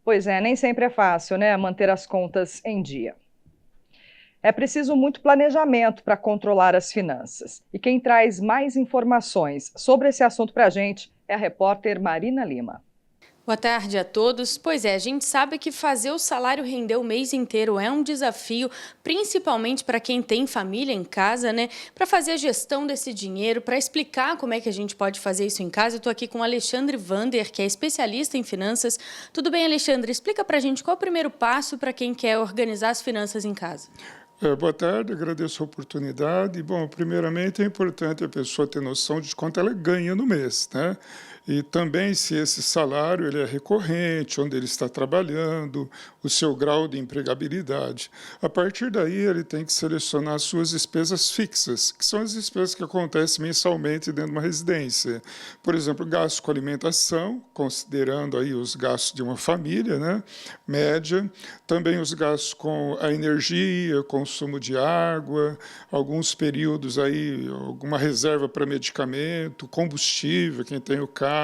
Pois é, nem sempre é fácil, né, manter as contas em dia. É preciso muito planejamento para controlar as finanças. E quem traz mais informações sobre esse assunto para a gente é a repórter Marina Lima. Boa tarde a todos. Pois é, a gente sabe que fazer o salário render o mês inteiro é um desafio, principalmente para quem tem família em casa, né? Para fazer a gestão desse dinheiro, para explicar como é que a gente pode fazer isso em casa, eu estou aqui com o Alexandre Vander, que é especialista em finanças. Tudo bem, Alexandre? Explica para a gente qual é o primeiro passo para quem quer organizar as finanças em casa. Boa tarde, agradeço a oportunidade. Bom, primeiramente é importante a pessoa ter noção de quanto ela ganha no mês, né? E também se esse salário ele é recorrente, onde ele está trabalhando, o seu grau de empregabilidade. A partir daí, ele tem que selecionar as suas despesas fixas, que são as despesas que acontecem mensalmente dentro de uma residência. Por exemplo, gasto com alimentação, considerando aí os gastos de uma família, né? Média. Também os gastos com a energia, consumo de água, alguns períodos aí, alguma reserva para medicamento, combustível, quem tem o carro.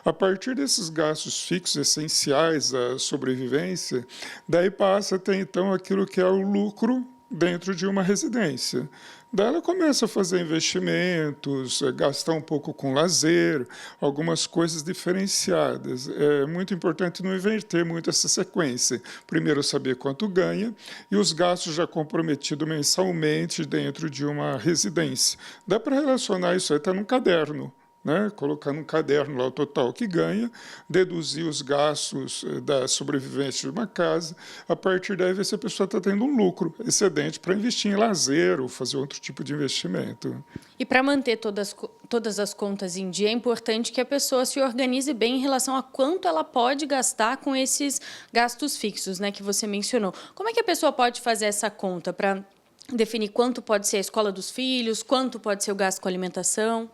A partir desses gastos fixos essenciais à sobrevivência, daí passa a ter então aquilo que é o lucro dentro de uma residência. Daí ela começa a fazer investimentos, gastar um pouco com lazer, algumas coisas diferenciadas. É muito importante não inverter muito essa sequência. Primeiro saber quanto ganha e os gastos já comprometidos mensalmente dentro de uma residência. Dá para relacionar isso aí até num caderno. Né? Colocar num caderno lá o total que ganha, deduzir os gastos da sobrevivência de uma casa, a partir daí ver se a pessoa está tendo um lucro excedente para investir em lazer ou fazer outro tipo de investimento. E para manter todas as contas em dia, é importante que a pessoa se organize bem em relação a quanto ela pode gastar com esses gastos fixos, né, que você mencionou. Como é que a pessoa pode fazer essa conta para definir quanto pode ser a escola dos filhos, quanto pode ser o gasto com alimentação?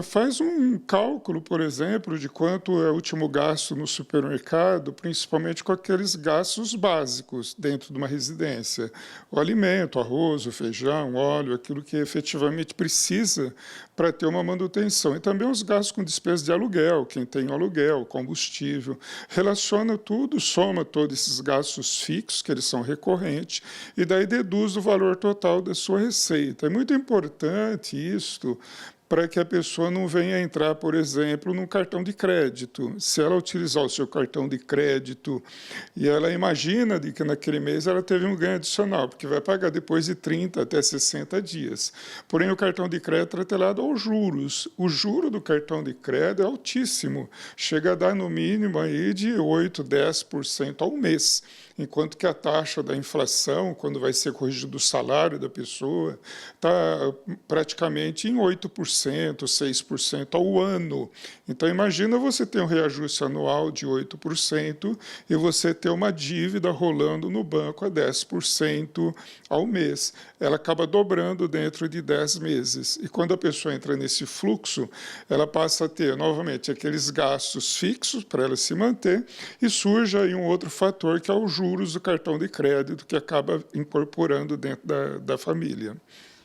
Faz um cálculo, por exemplo, de quanto é o último gasto no supermercado, principalmente com aqueles gastos básicos dentro de uma residência. O alimento, arroz, o feijão, óleo, aquilo que efetivamente precisa para ter uma manutenção. E também os gastos com despesas de aluguel, quem tem o aluguel, combustível. Relaciona tudo, soma todos esses gastos fixos, que eles são recorrentes, e daí deduz o valor total da sua receita. É muito importante isto, para que a pessoa não venha entrar, por exemplo, num cartão de crédito. Se ela utilizar o seu cartão de crédito e ela imagina de que naquele mês ela teve um ganho adicional, porque vai pagar depois de 30 até 60 dias. Porém, o cartão de crédito é atrelado aos juros. O juro do cartão de crédito é altíssimo, chega a dar no mínimo aí de 8, 10% ao mês, enquanto que a taxa da inflação, quando vai ser corrigido o salário da pessoa, está praticamente em 8%, 6% ao ano. Então, imagina você ter um reajuste anual de 8% e você ter uma dívida rolando no banco a 10% ao mês. Ela acaba dobrando dentro de 10 meses. E quando a pessoa entra nesse fluxo, ela passa a ter, novamente, aqueles gastos fixos para ela se manter e surge aí um outro fator, que é o juros do cartão de crédito, que acaba incorporando dentro da família.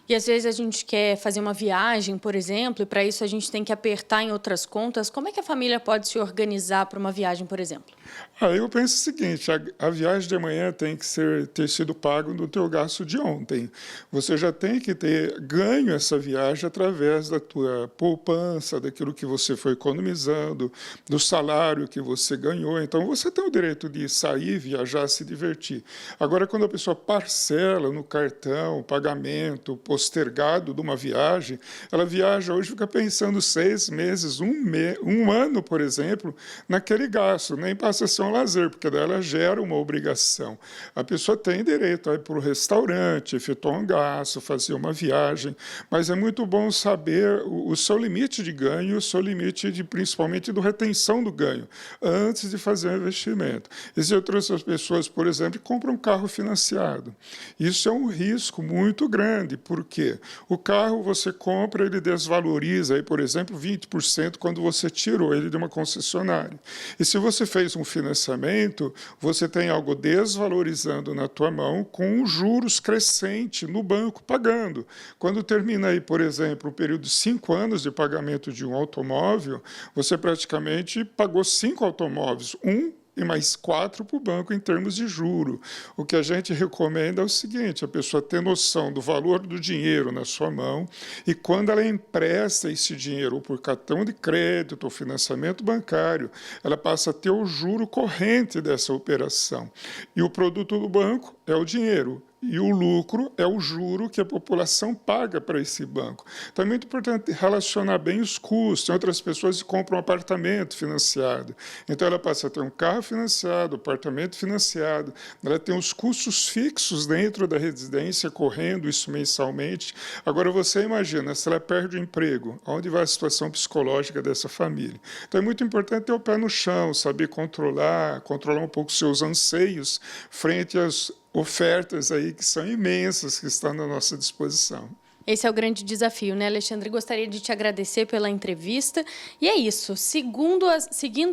E às vezes a gente quer fazer uma viagem, por exemplo, e para isso a gente tem que apertar em outras contas. Como é que a família pode se organizar para uma viagem, por exemplo? Eu penso o seguinte, a viagem de amanhã tem que ter sido pago no teu gasto de ontem. Você já tem que ter ganho essa viagem através da tua poupança, daquilo que você foi economizando, do salário que você ganhou. Então, você tem o direito de sair, viajar, se divertir. Agora, quando a pessoa parcela no cartão, pagamento, postergado de uma viagem, ela viaja hoje, fica pensando 6 meses, um ano, por exemplo, naquele gasto, nem passa a ser um lazer, porque daí ela gera uma obrigação. A pessoa tem direito a ir para o restaurante, efetuar um gasto, fazer uma viagem, mas é muito bom saber o seu limite de ganho, o seu limite principalmente de retenção do ganho, antes de fazer um investimento. Existem outras pessoas, por exemplo, que compram um carro financiado. Isso é um risco muito grande, porque o carro você compra, ele desvaloriza, aí, por exemplo, 20% quando você tirou ele de uma concessionária. E se você fez um financiamento, você tem algo desvalorizando na tua mão com juros crescentes no banco pagando. Quando termina aí, por exemplo, o período de 5 anos de pagamento de um automóvel, você praticamente pagou 5 automóveis, um e mais 4 para o banco em termos de juro. O que a gente recomenda é o seguinte: a pessoa ter noção do valor do dinheiro na sua mão e quando ela empresta esse dinheiro ou por cartão de crédito ou financiamento bancário, ela passa a ter o juro corrente dessa operação. E o produto do banco é o dinheiro. E o lucro é o juro que a população paga para esse banco. Então, é muito importante relacionar bem os custos. Tem outras pessoas que compram um apartamento financiado. Então, ela passa a ter um carro financiado, um apartamento financiado. Ela tem os custos fixos dentro da residência, correndo isso mensalmente. Agora, você imagina, se ela perde o emprego, onde vai a situação psicológica dessa família? Então, é muito importante ter o pé no chão, saber controlar um pouco seus anseios frente às ofertas aí que são imensas, que estão à nossa disposição. Esse é o grande desafio, né, Alexandre? Gostaria de te agradecer pela entrevista. E é isso, seguindo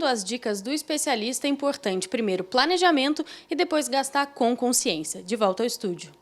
as dicas do especialista, é importante, primeiro, planejamento e depois gastar com consciência. De volta ao estúdio.